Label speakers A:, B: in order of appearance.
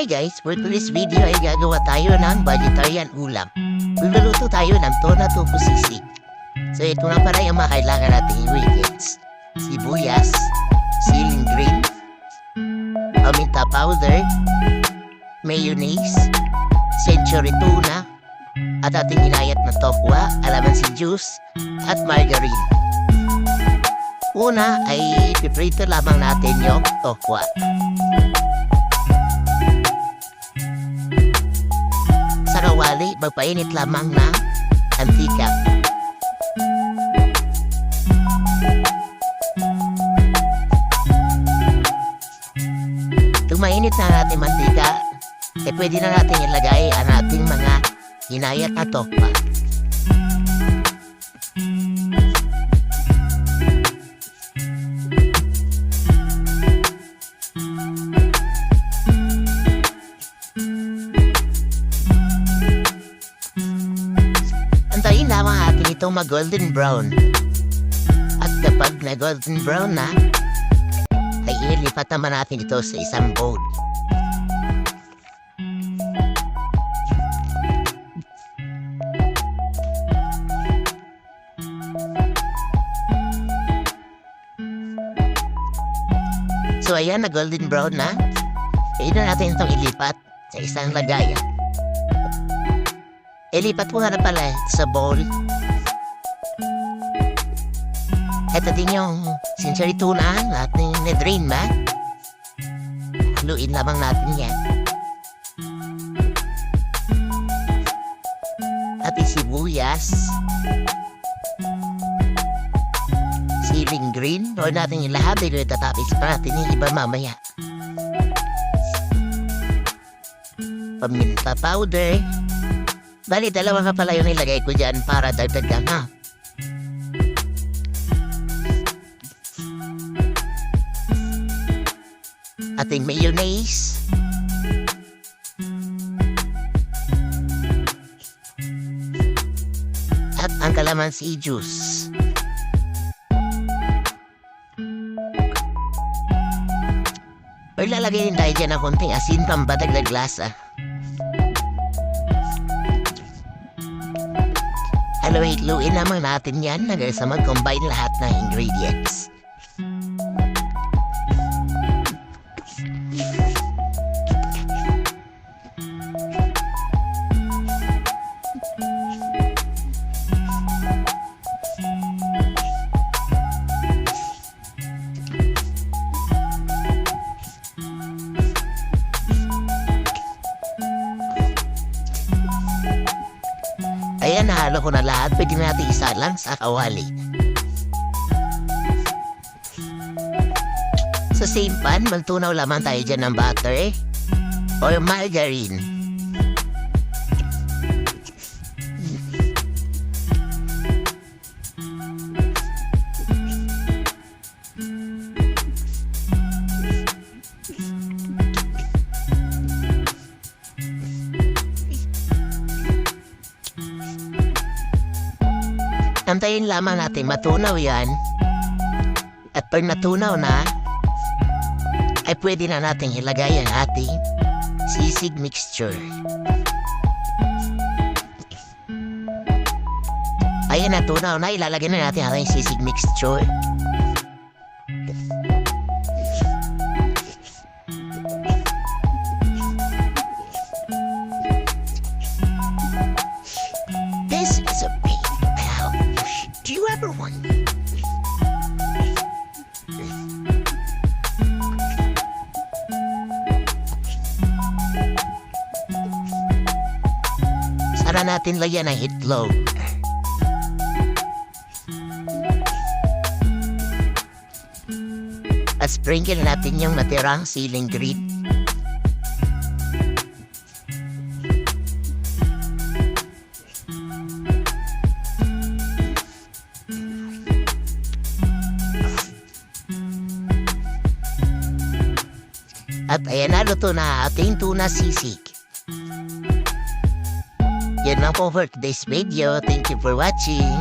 A: Hey guys, for today's video ay gagawa tayo ng vegetarian ulam. Luluto tayo ng tuna tofu sisig. So ito na para yung mga kailangan nating ingredients. Sibuyas, ceiling green, paminta powder, mayonnaise, century tuna, at ating inayat na tokwa, alamansi juice, at margarine. Una ay piprito lamang natin yung tokwa. Sa kawali, magpainit lamang ng antika. Kung mainit na natin mantika, pwede na natin ilagay ang ating mga hinayat na tokwa. Antayin lamang atin itong mag-golden brown. At kapag na-golden brown na, ay ilipat naman natin ito sa isang bowl. So ayan, na golden brown na. Pwede na natin itong ilipat sa isang lagayan. Ilipat mo na pala sa bowl. Ito din yung century tuna natin na-drain ma. Haluin lamang natin yan. At sibuyas, ceiling green, o natin yung lahat ay tatapis pa natin yung iba mamaya. Paminta powder. Bali, dalawa ka pala yung nilagay ko dyan para dagdagan ha. Ating mayonnaise. At ang kalamansi juice. Or lalagay din tayo dyan ng konting asin pambadagdag lasa. Haluin naman natin yan hanggang sa mag-combine lahat ng ingredients. Ayan, nahalo ko na lahat. Pwede natin isa lang sa kawali. Sa same pan, magtunaw lamang tayo dyan ng butter or margarine. Antayin lamang natin matunaw yan. At pag natunaw na, ay pwede na natin ilagay ang ating sisig mixture. Ayan, natunaw na. Ilalagay na natin ang ating sisig mixture. This is a big pouch. Do you ever wonder? Sara natin lagyan ng itlog. At sprinkle natin yung natirang ceiling green. At ayan na, luto na ating tuna sisig. Yan lang po for today's video. Thank you for watching.